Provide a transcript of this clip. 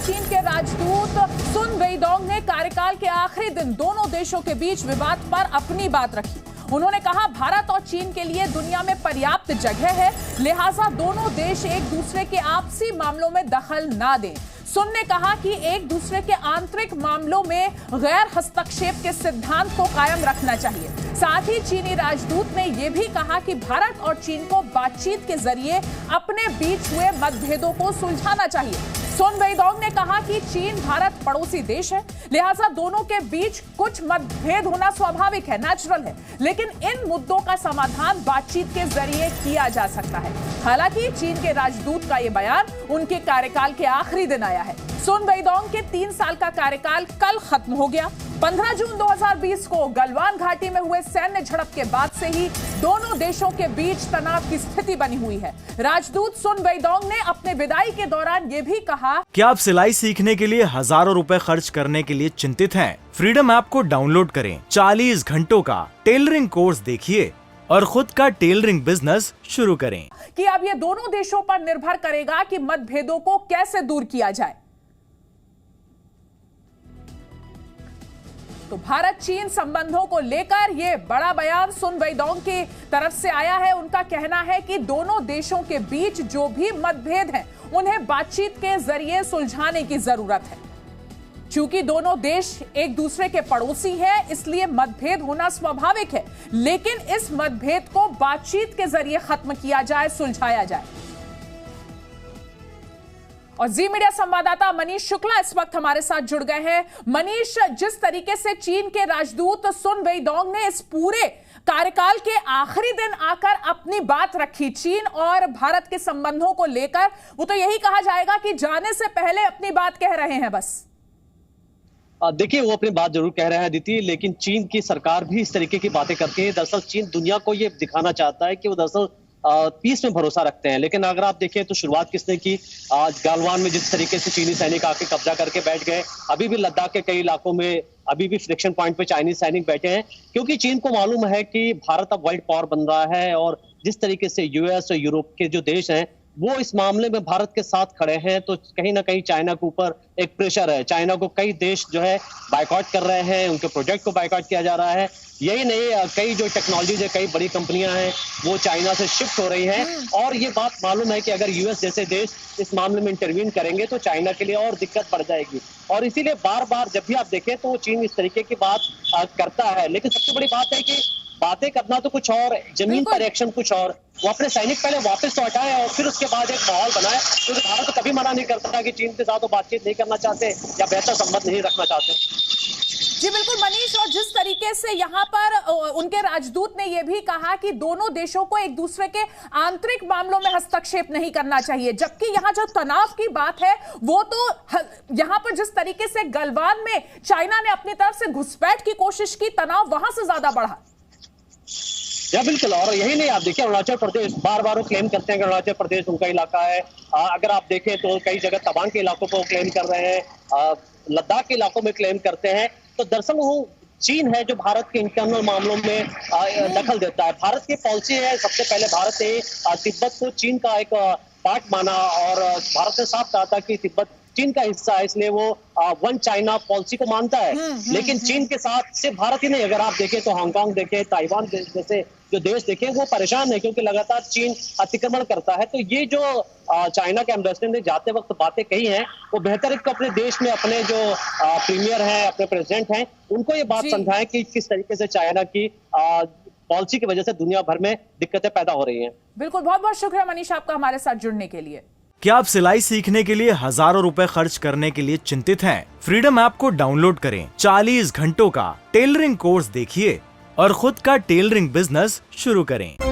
चीन के राजदूत सुन वेइडोंग ने कार्यकाल के आखिरी दिन दोनों देशों के बीच विवाद पर अपनी बात रखी। उन्होंने कहा, भारत और चीन के लिए दुनिया में पर्याप्त जगह है, लिहाजा दोनों देश एक दूसरे के आपसी मामलों में दखल ना दें। सुन ने कहा कि एक दूसरे के आंतरिक मामलों में गैर हस्तक्षेप के सिद्धांत को कायम रखना चाहिए। साथ ही चीनी राजदूत ने यह भी कहा कि भारत और चीन को बातचीत के जरिए अपने बीच हुए मतभेदों को सुलझाना चाहिए। सुन वेइडोंग ने कहा कि चीन भारत पड़ोसी देश है, लिहाजा दोनों के बीच कुछ मतभेद होना स्वाभाविक है, नेचुरल है, लेकिन इन मुद्दों का समाधान बातचीत के जरिए किया जा सकता है। हालांकि चीन के राजदूत का यह बयान उनके कार्यकाल के आखिरी दिन आया है। सुन वेइडोंग के 3 साल का कार्यकाल कल खत्म हो गया। 15 जून 2020 को गलवान घाटी में हुए सैन्य झड़प के बाद से ही दोनों देशों के बीच तनाव की स्थिति बनी हुई है। राजदूत सुन वेइडोंग ने अपने विदाई के दौरान ये भी कहा, क्या आप सिलाई सीखने के लिए हजारों रुपए खर्च करने के लिए चिंतित हैं? फ्रीडम ऐप को डाउनलोड करें, 40 घंटों का टेलरिंग कोर्स देखिए और खुद का टेलरिंग बिजनेस शुरू करें। कि अब ये दोनों देशों पर निर्भर करेगा कि मतभेदों को कैसे दूर किया जाए। तो भारत चीन संबंधों को लेकर यह बड़ा बयान सुन वेइडोंग की तरफ से आया है। उनका कहना है कि दोनों देशों के बीच जो भी मतभेद हैं, उन्हें बातचीत के जरिए सुलझाने की जरूरत है। क्योंकि दोनों देश एक दूसरे के पड़ोसी हैं, इसलिए मतभेद होना स्वाभाविक है, लेकिन इस मतभेद को बातचीत के जरिए खत्म किया जाए, सुलझाया जाए। और जी मीडिया संवाददाता मनीष शुक्ला इस वक्त हमारे साथ जुड़ गए हैं। मनीष, जिस तरीके से चीन के राजदूत सुन वेइडोंग ने इस पूरे कार्यकाल के आखिरी दिन आकर अपनी बात रखी चीन और भारत के संबंधों को लेकर, वो तो यही कहा जाएगा कि जाने से पहले अपनी बात कह रहे हैं बस। देखिए, वो अपनी बात जरूर कह रहे हैं अदिति, लेकिन चीन की सरकार भी इस तरीके की बातें करती है। दरअसल चीन दुनिया को ये दिखाना चाहता है कि वो दरअसल पीस में भरोसा रखते हैं। लेकिन अगर आप देखें तो शुरुआत किसने की? आज गलवान में जिस तरीके से चीनी सैनिक आके कब्जा करके बैठ गए, अभी भी लद्दाख के कई इलाकों में अभी भी फ्रिक्शन पॉइंट पे चाइनीज सैनिक बैठे हैं, क्योंकि चीन को मालूम है कि भारत अब वर्ल्ड पावर बन रहा है और जिस तरीके से यूएस और यूरोप के जो देश हैं वो इस मामले में भारत के साथ खड़े हैं, तो कहीं ना कहीं चाइना के ऊपर एक प्रेशर है। चाइना को कई देश जो है बायकॉट कर रहे हैं, उनके प्रोजेक्ट को बायकॉट किया जा रहा है। यही नहीं, कई जो टेक्नोलॉजी है, कई बड़ी कंपनियां हैं वो चाइना से शिफ्ट हो रही हैं, और ये बात मालूम है कि अगर यूएस जैसे देश इस मामले में इंटरवीन करेंगे तो चाइना के लिए और दिक्कत बढ़ जाएगी। और इसीलिए बार बार जब भी आप देखें तो चीन इस तरीके की बात करता है। लेकिन सबसे बड़ी बात है कि बातें करना तो कुछ और, जमीन पर एक्शन कुछ और। वो अपने सैनिक पहले वापस तो हटाए और फिर उसके बाद एक माहौल बनाए, क्योंकि भारत तो कभी मना नहीं करता कि चीन के साथ वो बातचीत नहीं करना चाहते या बेहतर संबंध नहीं रखना चाहते। जी बिल्कुल मनीष, और जिस तरीके से यहाँ पर उनके राजदूत ने यह भी कहा कि दोनों देशों को एक दूसरे के आंतरिक मामलों में हस्तक्षेप नहीं करना चाहिए, जबकि यहाँ जो तनाव की बात है वो तो यहाँ पर जिस तरीके से गलवान में चाइना ने अपनी तरफ से घुसपैठ की कोशिश की, तनाव वहां से ज्यादा बढ़ा। या बिल्कुल, और यही नहीं, आप देखिए अरुणाचल प्रदेश बार बार वो क्लेम करते हैं कि अरुणाचल प्रदेश उनका इलाका है। अगर आप देखें तो कई जगह तवांग के इलाकों को क्लेम कर रहे हैं, लद्दाख के इलाकों में क्लेम करते हैं। तो दरअसल वो चीन है जो भारत के इंटरनल मामलों में दखल देता है। भारत की पॉलिसी है, सबसे पहले भारत ने तिब्बत को चीन का एक पार्ट माना और भारत ने साफ कहा था कि तिब्बत चीन का हिस्सा है, इसलिए वो वन चाइना पॉलिसी को मानता है। लेकिन चीन के साथ सिर्फ भारत ही नहीं, अगर आप देखें तो हांगकांग देखें, ताइवान जैसे जो देश देखें वो परेशान है, क्योंकि लगातार चीन अतिक्रमण करता है। तो ये जो चाइना के एम्बेसडर ने जाते वक्त बातें कही हैं, वो बेहतर है कि अपने देश में अपने जो प्रीमियर हैं, अपने प्रेसिडेंट हैं, उनको ये बात समझाएं कि किस तरीके से चाइना की पॉलिसी की वजह से दुनिया भर में दिक्कतें पैदा हो रही हैं। बिल्कुल, बहुत बहुत शुक्रिया मनीष आपका हमारे साथ जुड़ने के लिए। क्या आप सिलाई सीखने के लिए हजारों रुपए खर्च करने के लिए चिंतित हैं? फ्रीडम ऐप को डाउनलोड करें, 40 घंटों का टेलरिंग कोर्स देखिए और खुद का टेलरिंग बिजनेस शुरू करें।